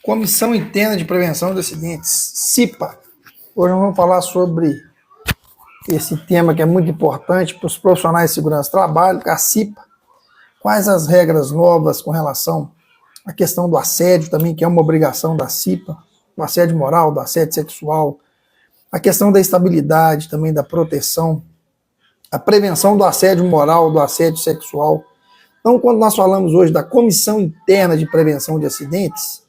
Comissão Interna de Prevenção de Acidentes, CIPA. Hoje nós vamos falar sobre esse tema que é muito importante para os profissionais de segurança do trabalho, a CIPA. Quais as regras novas com relação à questão do assédio também, que é uma obrigação da CIPA, do assédio moral, do assédio sexual, a questão da estabilidade, também da proteção, a prevenção do assédio moral, do assédio sexual. Então, quando nós falamos hoje da Comissão Interna de Prevenção de Acidentes,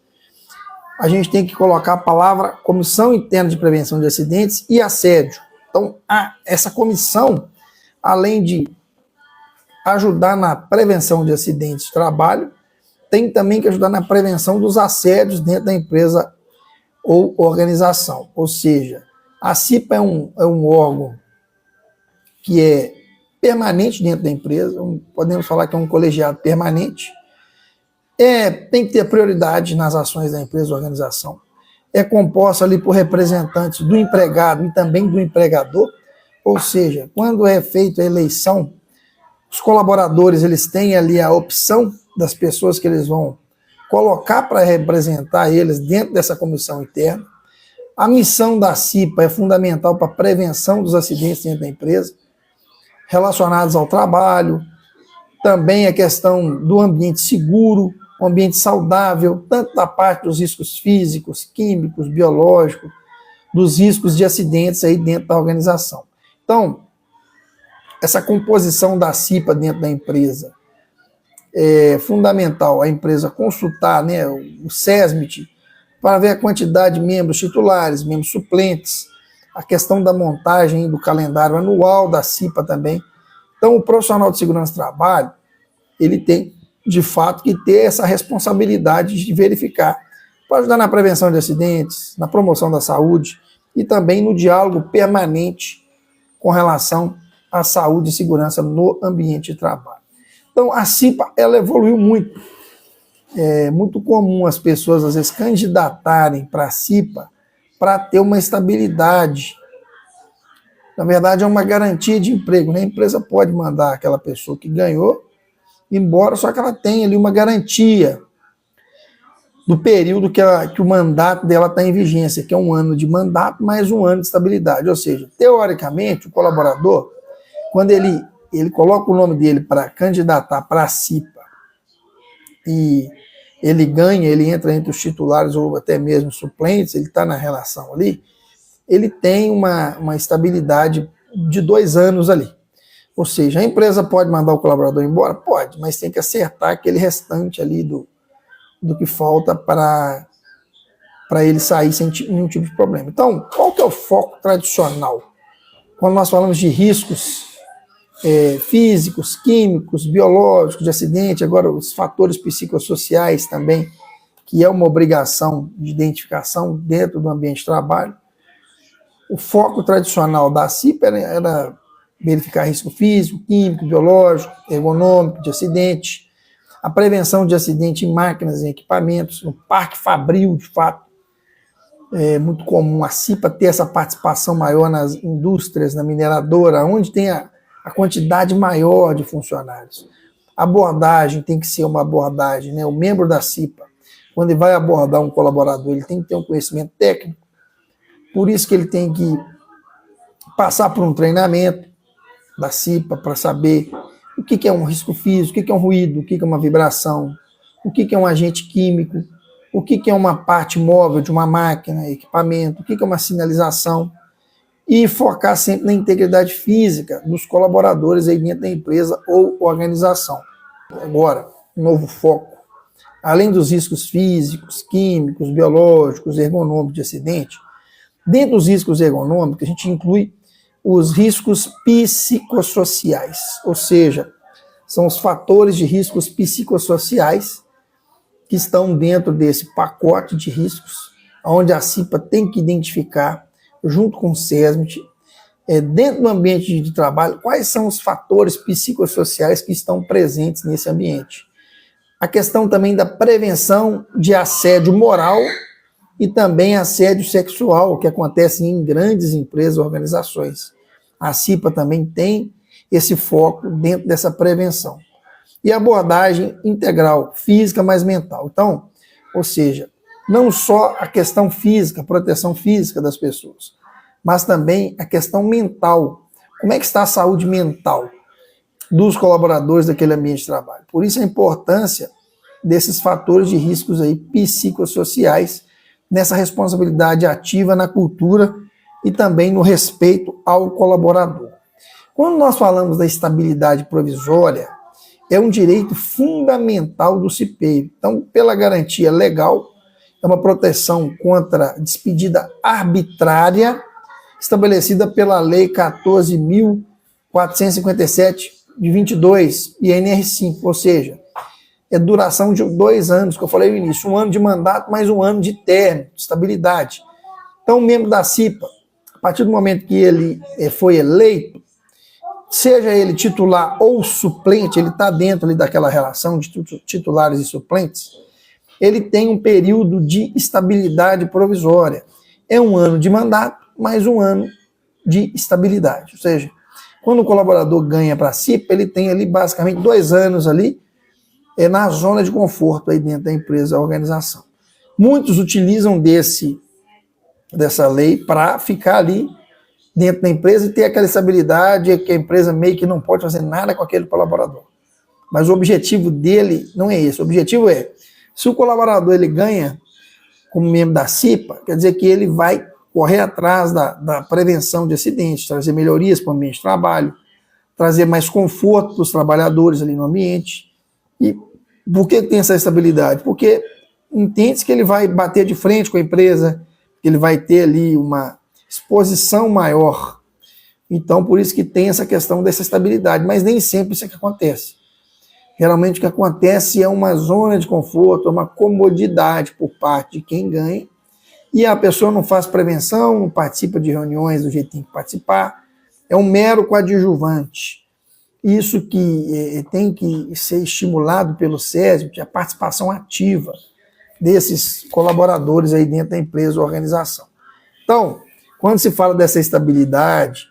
a gente tem que colocar a palavra Comissão Interna de Prevenção de Acidentes e Assédio. Então, essa comissão, além de ajudar na prevenção de acidentes de trabalho, tem também que ajudar na prevenção dos assédios dentro da empresa ou organização. Ou seja, a CIPA é um órgão que é permanente dentro da empresa, podemos falar que é um colegiado permanente, tem que ter prioridade nas ações da empresa ou organização, é composto ali por representantes do empregado e também do empregador, ou seja, quando é feita a eleição, os colaboradores eles têm ali a opção das pessoas que eles vão colocar para representar eles dentro dessa comissão interna. A missão da CIPA é fundamental para a prevenção dos acidentes dentro da empresa, relacionados ao trabalho, também a questão do ambiente seguro, um ambiente saudável, tanto da parte dos riscos físicos, químicos, biológicos, dos riscos de acidentes aí dentro da organização. Então, essa composição da CIPA dentro da empresa é fundamental a empresa consultar, né, o SESMIT, para ver a quantidade de membros titulares, membros suplentes, a questão da montagem do calendário anual da CIPA também. Então, o profissional de segurança do trabalho, ele tem, de fato, que ter essa responsabilidade de verificar, para ajudar na prevenção de acidentes, na promoção da saúde e também no diálogo permanente com relação à saúde e segurança no ambiente de trabalho. Então, a CIPA, ela evoluiu muito. É muito comum as pessoas, às vezes, candidatarem para a CIPA para ter uma estabilidade. Na verdade, é uma garantia de emprego, né? A empresa pode mandar aquela pessoa que ganhou embora, só que ela tem ali uma garantia do período que o mandato dela está em vigência, que é 1 ano de mandato, mais 1 ano de estabilidade. Ou seja, teoricamente, o colaborador, quando ele coloca o nome dele para candidatar para a CIPA e ele ganha, ele entra entre os titulares ou até mesmo suplentes, ele está na relação ali, ele tem uma estabilidade de 2 anos ali. Ou seja, a empresa pode mandar o colaborador embora? Pode, mas tem que acertar aquele restante ali do que falta para ele sair sem nenhum tipo de problema. Então, qual que é o foco tradicional? Quando nós falamos de riscos físicos, químicos, biológicos, de acidente, agora os fatores psicossociais também, que é uma obrigação de identificação dentro do ambiente de trabalho. O foco tradicional da CIPA era verificar risco físico, químico, biológico, ergonômico, de acidente, a prevenção de acidente em máquinas e equipamentos, no parque fabril, de fato. É muito comum a CIPA ter essa participação maior nas indústrias, na mineradora, onde tem a quantidade maior de funcionários. A abordagem tem que ser uma abordagem, né? O membro da CIPA, quando ele vai abordar um colaborador, ele tem que ter um conhecimento técnico, por isso que ele tem que passar por um treinamento da CIPA para saber o que é um risco físico, o que é um ruído, o que é uma vibração, o que é um agente químico, o que é uma parte móvel de uma máquina, equipamento, o que é uma sinalização, e focar sempre na integridade física dos colaboradores aí dentro da empresa ou organização. Agora, um novo foco. Além dos riscos físicos, químicos, biológicos, ergonômicos de acidente, dentro dos riscos ergonômicos, a gente inclui os riscos psicossociais, ou seja, são os fatores de riscos psicossociais que estão dentro desse pacote de riscos, onde a CIPA tem que identificar, junto com o SESMIT, dentro do ambiente de trabalho, quais são os fatores psicossociais que estão presentes nesse ambiente. A questão também da prevenção de assédio moral e também assédio sexual, que acontece em grandes empresas e organizações. A CIPA também tem esse foco dentro dessa prevenção. E abordagem integral, física mais mental. Então, ou seja, não só a questão física, proteção física das pessoas, mas também a questão mental. Como é que está a saúde mental dos colaboradores daquele ambiente de trabalho? Por isso a importância desses fatores de riscos aí psicossociais nessa responsabilidade ativa na cultura e também no respeito ao colaborador. Quando nós falamos da estabilidade provisória, é um direito fundamental do CIPEI. Então, pela garantia legal, é uma proteção contra despedida arbitrária estabelecida pela Lei 14.457 de 22 e NR5, ou seja, é duração de 2 anos, que eu falei no início, 1 ano de mandato mais 1 ano de término, de estabilidade. Então, o membro da CIPA, a partir do momento que ele foi eleito, seja ele titular ou suplente, ele está dentro ali daquela relação de titulares e suplentes, ele tem um período de estabilidade provisória. É 1 ano de mandato mais 1 ano de estabilidade. Ou seja, quando o colaborador ganha para a CIPA, ele tem ali basicamente 2 anos ali na zona de conforto aí dentro da empresa, da organização. Muitos utilizam dessa lei para ficar ali dentro da empresa e ter aquela estabilidade que a empresa meio que não pode fazer nada com aquele colaborador. Mas o objetivo dele não é esse. O objetivo é, se o colaborador ele ganha como membro da CIPA, quer dizer que ele vai correr atrás da prevenção de acidentes, trazer melhorias para o ambiente de trabalho, trazer mais conforto para os trabalhadores ali no ambiente. E por que tem essa estabilidade? Porque entende-se que ele vai bater de frente com a empresa, que ele vai ter ali uma exposição maior. Então, por isso que tem essa questão dessa estabilidade, mas nem sempre isso é que acontece. Geralmente o que acontece é uma zona de conforto, uma comodidade por parte de quem ganha, e a pessoa não faz prevenção, não participa de reuniões do jeito que tem que participar, é um mero coadjuvante. Isso que tem que ser estimulado pelo SESB, a participação ativa desses colaboradores aí dentro da empresa ou organização. Então, quando se fala dessa estabilidade,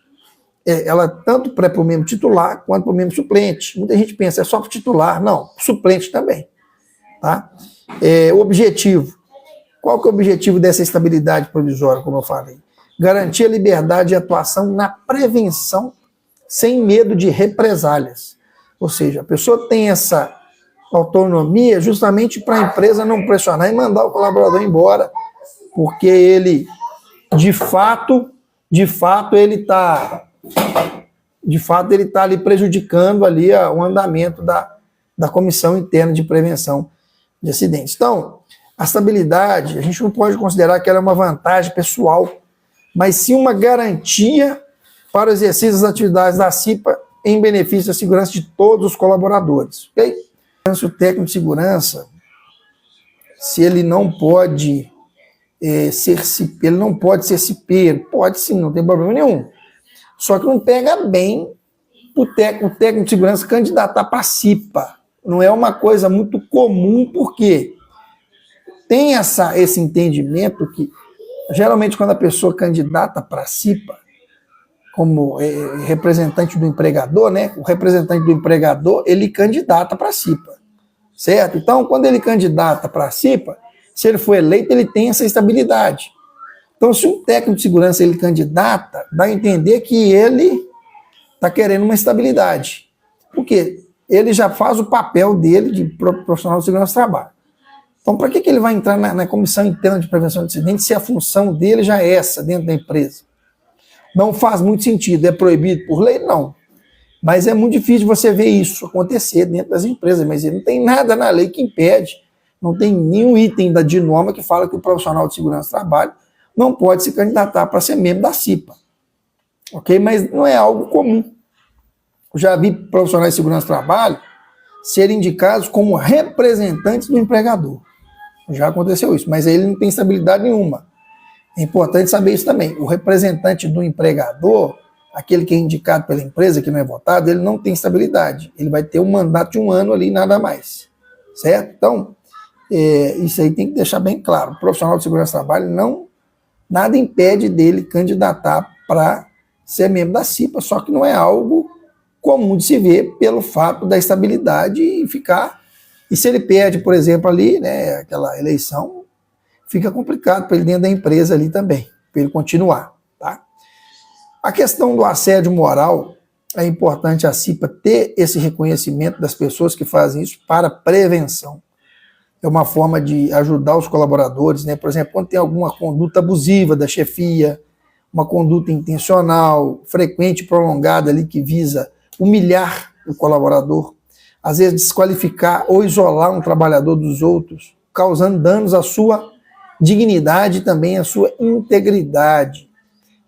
ela tanto para o membro titular quanto para o membro suplente. Muita gente pensa, é só para o titular. Não, suplente também. Tá? O objetivo. Qual que é o objetivo dessa estabilidade provisória, como eu falei? Garantir a liberdade de atuação na prevenção sem medo de represálias. Ou seja, a pessoa tem essa autonomia justamente para a empresa não pressionar e mandar o colaborador embora, porque ele, de fato ele está ali prejudicando ali o andamento da Comissão Interna de Prevenção de Acidentes. Então, a estabilidade, a gente não pode considerar que ela é uma vantagem pessoal, mas sim uma garantia para o exercício das atividades da CIPA em benefício da segurança de todos os colaboradores. Okay? O técnico de segurança, se ele não pode ser CIPeiro, pode sim, não tem problema nenhum. Só que não pega bem o técnico de segurança candidatar para a CIPA. Não é uma coisa muito comum, porque tem esse entendimento que, geralmente, quando a pessoa candidata para a CIPA, como representante do empregador, né? O representante do empregador, ele candidata para a CIPA, certo? Então, quando ele candidata para a CIPA, se ele for eleito, ele tem essa estabilidade. Então, se um técnico de segurança ele candidata, dá a entender que ele está querendo uma estabilidade. Por quê? Ele já faz o papel dele de profissional de segurança do trabalho. Então, para que ele vai entrar na Comissão Interna de Prevenção de Acidentes se a função dele já é essa dentro da empresa? Não faz muito sentido. É proibido por lei? Não. Mas é muito difícil você ver isso acontecer dentro das empresas. Mas não tem nada na lei que impede, não tem nenhum item de norma que fala que o profissional de segurança do trabalho não pode se candidatar para ser membro da CIPA. Ok? Mas não é algo comum. Eu já vi profissionais de segurança do trabalho serem indicados como representantes do empregador. Já aconteceu isso, mas ele não tem estabilidade nenhuma. É importante saber isso também. O representante do empregador, aquele que é indicado pela empresa, que não é votado, ele não tem estabilidade. Ele vai ter um mandato de 1 ano ali, nada mais. Certo? Então, isso aí tem que deixar bem claro. O profissional de segurança do trabalho nada impede dele candidatar para ser membro da CIPA, só que não é algo comum de se ver pelo fato da estabilidade e ficar. E se ele perde, por exemplo, ali, né, aquela eleição, fica complicado para ele dentro da empresa ali também, para ele continuar. Tá? A questão do assédio moral, é importante a CIPA ter esse reconhecimento das pessoas que fazem isso para prevenção. É uma forma de ajudar os colaboradores, né? Por exemplo, quando tem alguma conduta abusiva da chefia, uma conduta intencional, frequente e prolongada ali que visa humilhar o colaborador, às vezes desqualificar ou isolar um trabalhador dos outros, causando danos à sua dignidade e também à sua integridade.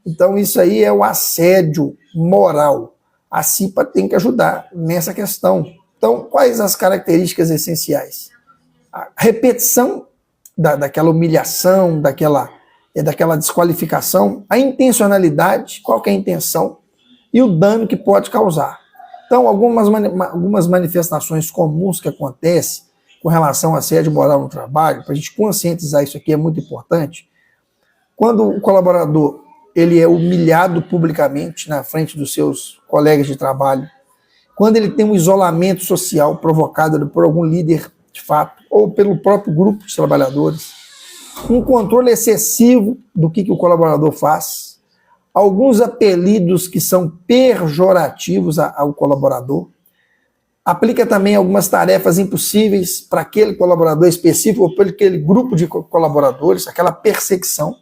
Então isso aí é o assédio moral. A CIPA tem que ajudar nessa questão. Então, quais as características essenciais? A repetição daquela humilhação, daquela desqualificação, a intencionalidade, qual que é a intenção, e o dano que pode causar. Então, algumas manifestações comuns que acontecem com relação a assédio moral no trabalho, para a gente conscientizar isso aqui é muito importante, quando o colaborador ele é humilhado publicamente na frente dos seus colegas de trabalho, quando ele tem um isolamento social provocado por algum líder de fato, ou pelo próprio grupo de trabalhadores, um controle excessivo do que o colaborador faz, alguns apelidos que são pejorativos ao colaborador, aplica também algumas tarefas impossíveis para aquele colaborador específico ou para aquele grupo de colaboradores, aquela perseguição,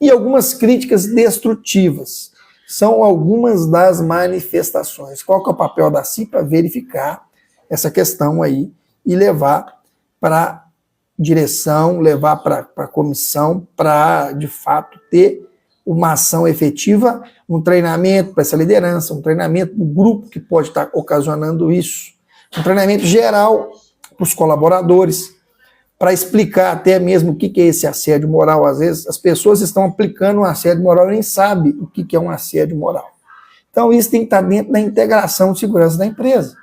e algumas críticas destrutivas. São algumas das manifestações. Qual que é o papel da CIPA? Verificar essa questão aí e levar para direção, levar para a comissão, para, de fato, ter uma ação efetiva, um treinamento para essa liderança, um treinamento do grupo que pode estar ocasionando isso, um treinamento geral para os colaboradores, para explicar até mesmo o que é esse assédio moral. Às vezes as pessoas estão aplicando um assédio moral e nem sabem o que é um assédio moral. Então isso tem que estar dentro da integração de segurança da empresa,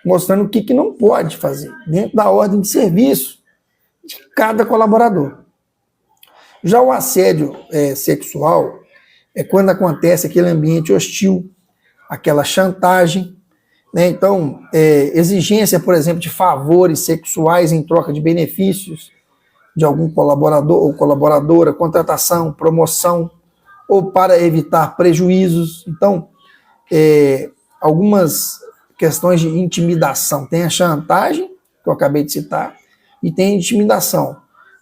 mostrando o que não pode fazer, dentro da ordem de serviço de cada colaborador. Já o assédio sexual é quando acontece aquele ambiente hostil, aquela chantagem, né? Então, exigência, por exemplo, de favores sexuais em troca de benefícios de algum colaborador ou colaboradora, contratação, promoção, ou para evitar prejuízos. Então, algumas questões de intimidação. Tem a chantagem, que eu acabei de citar, e tem a intimidação,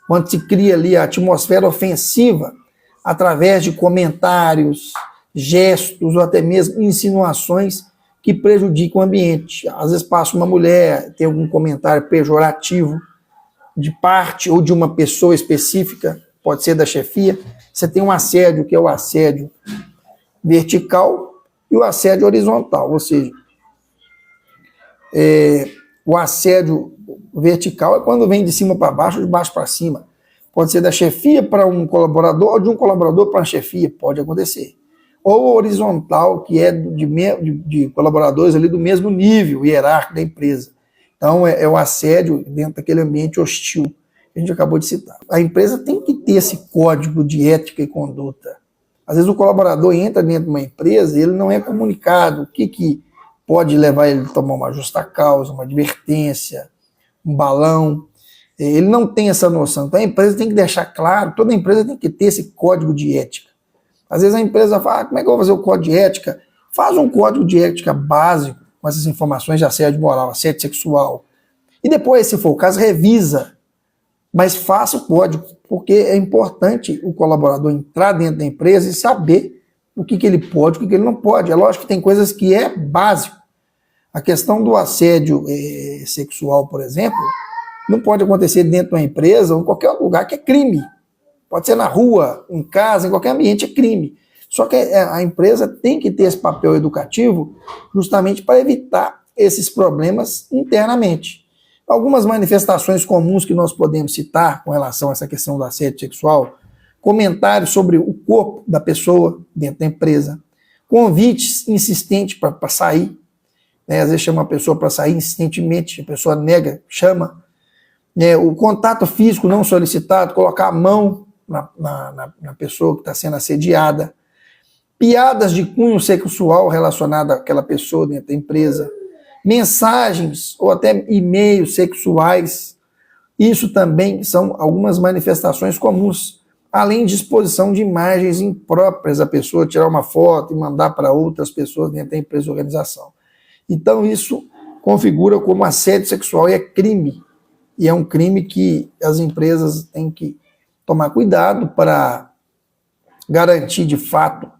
quando se cria ali a atmosfera ofensiva através de comentários, gestos ou até mesmo insinuações que prejudicam o ambiente. Às vezes passa uma mulher, tem algum comentário pejorativo de parte ou de uma pessoa específica, pode ser da chefia. Você tem um assédio, que é o assédio vertical, e o assédio horizontal, ou seja, o assédio vertical é quando vem de cima para baixo, de baixo para cima. Pode ser da chefia para um colaborador, ou de um colaborador para uma chefia, pode acontecer. Ou horizontal, que é de colaboradores ali do mesmo nível hierárquico da empresa. Então, é o assédio dentro daquele ambiente hostil que a gente acabou de citar. A empresa tem que ter esse código de ética e conduta. Às vezes o colaborador entra dentro de uma empresa e ele não é comunicado o que pode levar ele a tomar uma justa causa, uma advertência, um balão. Ele não tem essa noção. Então a empresa tem que deixar claro, toda empresa tem que ter esse código de ética. Às vezes a empresa fala, como é que eu vou fazer o código de ética? Faz um código de ética básico, com essas informações de assédio moral, assédio sexual. E depois, se for o caso, revisa. Mas faça o código, porque é importante o colaborador entrar dentro da empresa e saber o que ele pode, o que ele não pode. É lógico que tem coisas que é básico. A questão do assédio sexual, por exemplo, não pode acontecer dentro de uma empresa ou em qualquer lugar, que é crime. Pode ser na rua, em casa, em qualquer ambiente, é crime. Só que a empresa tem que ter esse papel educativo justamente para evitar esses problemas internamente. Algumas manifestações comuns que nós podemos citar com relação a essa questão do assédio sexual: comentários sobre o corpo da pessoa dentro da empresa, convites insistentes para sair, né? Às vezes chama a pessoa para sair insistentemente, a pessoa nega, chama, né? O contato físico não solicitado, colocar a mão na pessoa que está sendo assediada, piadas de cunho sexual relacionadas àquela pessoa dentro da empresa, mensagens ou até e-mails sexuais Isso também são algumas manifestações comuns, além de exposição de imagens impróprias, a pessoa tirar uma foto e mandar para outras pessoas dentro da empresa ou organização. Então isso configura como assédio sexual e é crime. E é um crime que as empresas têm que tomar cuidado para garantir de fato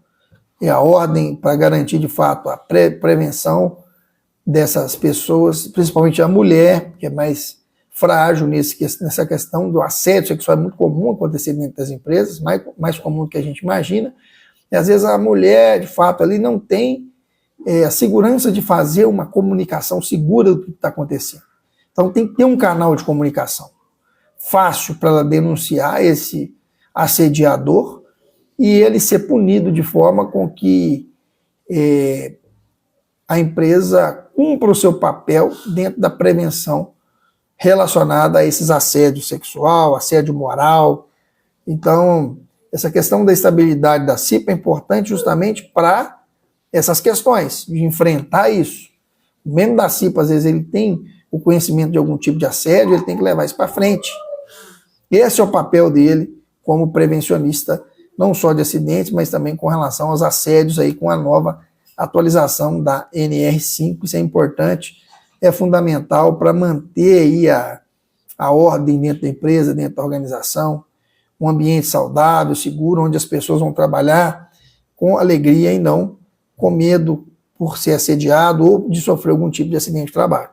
a ordem, para garantir de fato a prevenção dessas pessoas, principalmente a mulher, que é mais frágil nessa questão do assédio sexual. É muito comum acontecer dentro das empresas, mais comum do que a gente imagina. E às vezes a mulher, de fato, ali não tem a segurança de fazer uma comunicação segura do que está acontecendo. Então tem que ter um canal de comunicação fácil para ela denunciar esse assediador e ele ser punido de forma com que a empresa cumpra o seu papel dentro da prevenção relacionada a esses assédio sexual, assédio moral. Então, essa questão da estabilidade da CIPA é importante justamente para essas questões, de enfrentar isso. O membro da CIPA, às vezes, ele tem o conhecimento de algum tipo de assédio, ele tem que levar isso para frente. Esse é o papel dele como prevencionista, não só de acidentes, mas também com relação aos assédios, aí, com a nova atualização da NR5. Isso é importante, é fundamental para manter aí a ordem dentro da empresa, dentro da organização, um ambiente saudável, seguro, onde as pessoas vão trabalhar com alegria e não com medo por ser assediado ou de sofrer algum tipo de acidente de trabalho.